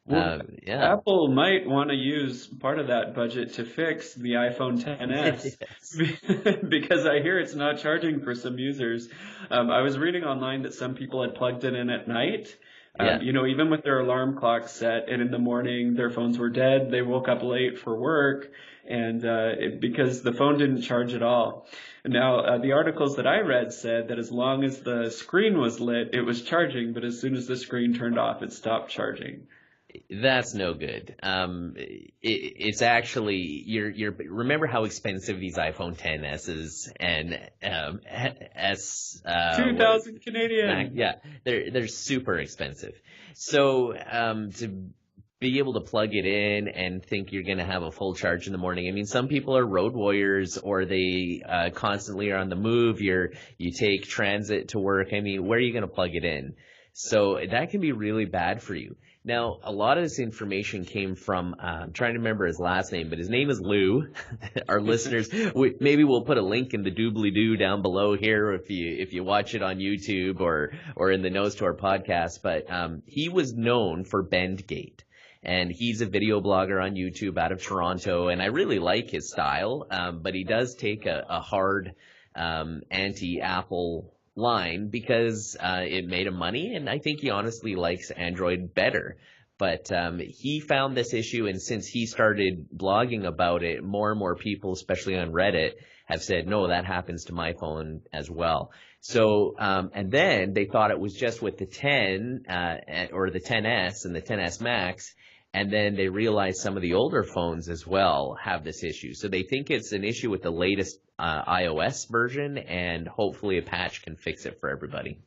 Well, Yeah. Apple might want to use part of that budget to fix the iPhone XS Yes. because I hear it's not charging for some users. I was reading online that some people had plugged it in at night. Yeah. Even with their alarm clock set, and in the morning their phones were dead. They woke up late for work, and because the phone didn't charge at all. Now, the articles that I read said that as long as the screen was lit, it was charging, but as soon as the screen turned off, it stopped charging. That's no good. It's actually you're remember how expensive these iPhone XS's and S what 2,000 Canadian. yeah, they're super expensive. So to be able to plug it in and think you're going to have a full charge in the morning. I mean, some people are road warriors, or they constantly are on the move. You take transit to work. I mean, where are you going to plug it in? So that can be really bad for you. Now, a lot of this information came from, I'm trying to remember his last name, but his name is Lou. Our listeners, maybe we'll put a link in the doobly-doo down below here if you watch it on YouTube or in the notes to our podcast. But he was known for Bendgate. And he's a video blogger on YouTube out of Toronto, and I really like his style, but he does take a hard anti-Apple line because it made him money, and I think he honestly likes Android better. But he found this issue, and since he started blogging about it, more and more people, especially on Reddit, have said, no, that happens to my phone as well. So, and then they thought it was just with the 10 or the XS and the XS Max. And then they realize some of the older phones as well have this issue. So they think it's an issue with the latest iOS version, and hopefully a patch can fix it for everybody.